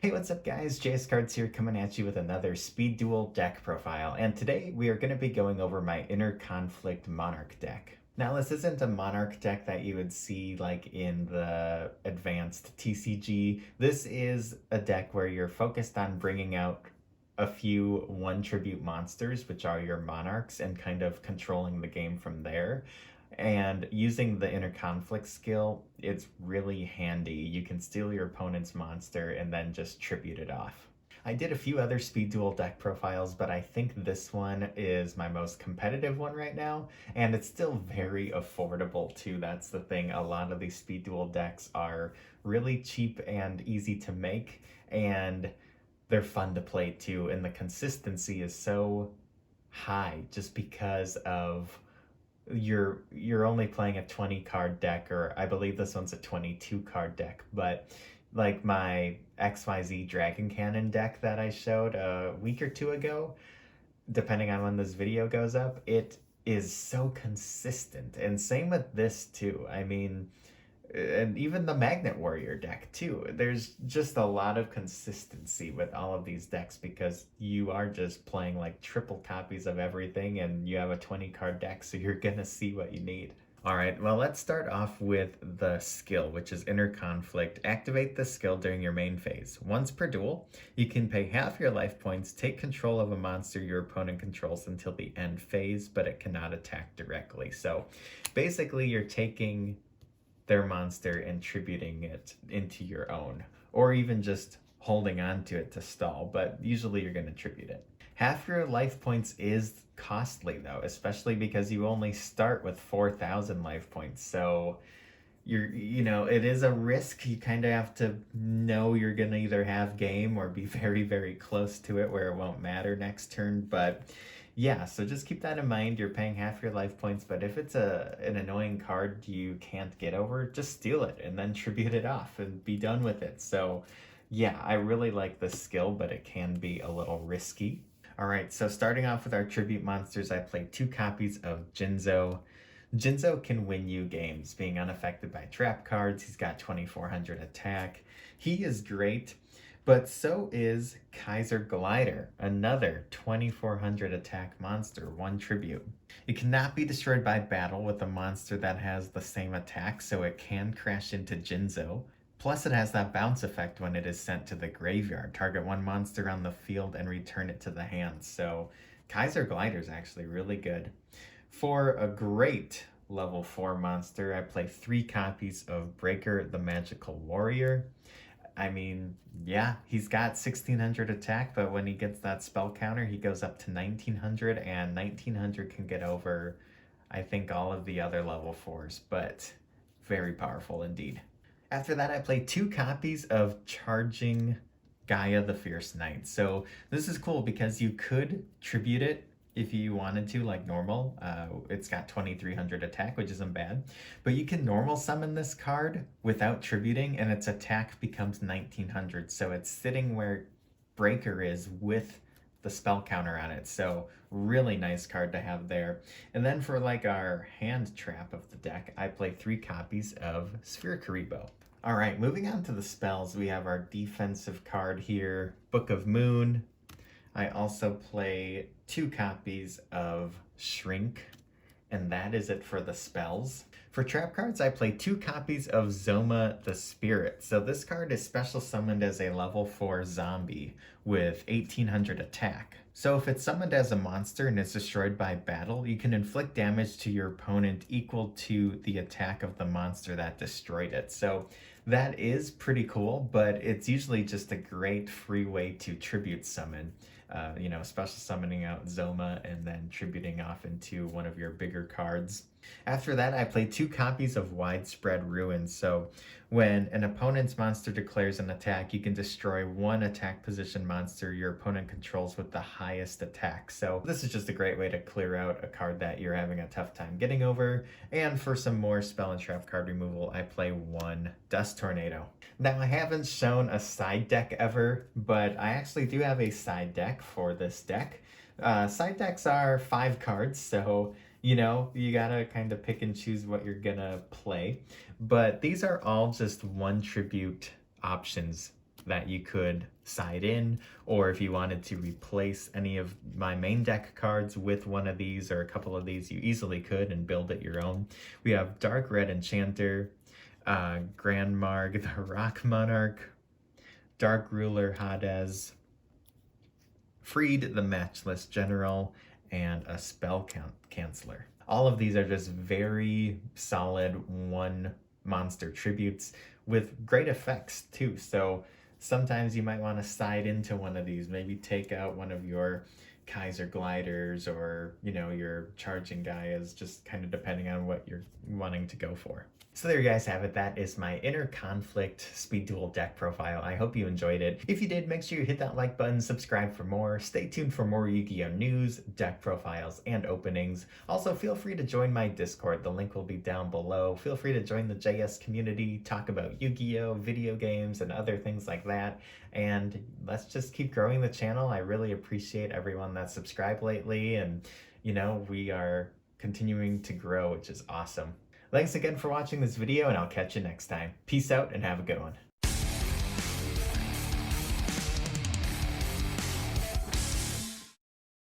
Hey, what's up guys? JS Cards here coming at you with another Speed Duel deck profile, and today we are going to be going over my Inner Conflict Monarch deck. Now this isn't a Monarch deck that you would see like in the advanced TCG. This is a deck where you're focused on bringing out a few one tribute monsters, which are your monarchs, and kind of controlling the game from there. And using the inner conflict skill, it's really handy. You can steal your opponent's monster and then just tribute it off. I did a few other Speed Duel deck profiles, but I think this one is my most competitive one right now, and it's still very affordable too. That's the thing. A lot of these Speed Duel decks are really cheap and easy to make, and they're fun to play too, and the consistency is so high just because of you're only playing a 20 card deck, or I believe this one's a 22 card deck, but like my XYZ Dragon Cannon deck that I showed a week or two ago, depending on when this video goes up, it is so consistent. And same with this too. I mean, and even the Magnet Warrior deck too. There's just a lot of consistency with all of these decks because you are just playing like triple copies of everything, and you have a 20 card deck, so you're gonna see what you need. All right, well, let's start off with the skill, which is Inner Conflict. Activate the skill during your main phase. Once per duel, you can pay half your life points, take control of a monster your opponent controls until the end phase, but it cannot attack directly. So basically, you're taking their monster and tributing it into your own, or even just holding on to it to stall, but usually you're going to tribute it. Half your life points is costly though, especially because you only start with 4,000 life points. So it is a risk. You kind of have to know you're going to either have game or be very, very close to it where it won't matter next turn. But yeah, so just keep that in mind. You're paying half your life points, but if it's an annoying card you can't get over, just steal it and then tribute it off and be done with it. So yeah, I really like the skill, but it can be a little risky. All right, so starting off with our tribute monsters, I played 2 copies of Jinzo. Jinzo can win you games, being unaffected by trap cards. He's got 2,400 attack. He is great, but so is Kaiser Glider, another 2,400 attack monster, 1 tribute. It cannot be destroyed by battle with a monster that has the same attack, so it can crash into Jinzo. Plus, it has that bounce effect when it is sent to the graveyard. Target 1 monster on the field and return it to the hand. So Kaiser Glider is actually really good. For a great level 4 monster, I play 3 copies of Breaker the Magical Warrior. I mean, yeah, he's got 1,600 attack, but when he gets that spell counter, he goes up to 1,900, and 1,900 can get over, I think, all of the other level 4s, but very powerful indeed. After that, I play 2 copies of Charging Gaia the Fierce Knight. So this is cool because you could tribute it if you wanted to, like normal. It's got 2,300 attack, which isn't bad. But you can normal summon this card without tributing, and its attack becomes 1,900. So it's sitting where Breaker is with the spell counter on it. So really nice card to have there. And then for like our hand trap of the deck, I play 3 copies of Sphere Karibo. All right, moving on to the spells, we have our defensive card here, Book of Moon. I also play 2 copies of Shrink, and that is it for the spells. For trap cards, I play 2 copies of Zoma the Spirit. So this card is special summoned as a level 4 zombie with 1,800 attack. So if it's summoned as a monster and is destroyed by battle, you can inflict damage to your opponent equal to the attack of the monster that destroyed it. So that is pretty cool, but it's usually just a great free way to tribute summon. Special summoning out Zoma and then tributing off into one of your bigger cards. After that, I play 2 copies of Widespread Ruin. So when an opponent's monster declares an attack, you can destroy 1 attack position monster your opponent controls with the highest attack. So this is just a great way to clear out a card that you're having a tough time getting over. And for some more spell and trap card removal, I play 1 Dust Tornado. Now, I haven't shown a side deck ever, but I actually do have a side deck for this deck. Side decks are 5 cards, so you gotta kind of pick and choose what you're gonna play. But these are all just 1 tribute options that you could side in, or if you wanted to replace any of my main deck cards with one of these or a couple of these, you easily could and build it your own. We have Dark Red Enchanter, Grand Marg, the Rock Monarch, Dark Ruler Hades, Freed the Matchless General, and a Spell Canceller. All of these are just very solid one monster tributes with great effects too. So sometimes you might want to side into one of these, maybe take out one of your Kaiser Gliders or, your charging Gaias, just kind of depending on what you're wanting to go for. So there you guys have it. That is my Inner Conflict Speed Duel deck profile. I hope you enjoyed it. If you did, make sure you hit that like button, subscribe for more. Stay tuned for more Yu-Gi-Oh! News, deck profiles, and openings. Also, feel free to join my Discord. The link will be down below. Feel free to join the JS community, talk about Yu-Gi-Oh! Video games, and other things like that. And let's just keep growing the channel. I really appreciate everyone that's subscribed lately. And, we are continuing to grow, which is awesome. Thanks again for watching this video, and I'll catch you next time. Peace out and have a good one.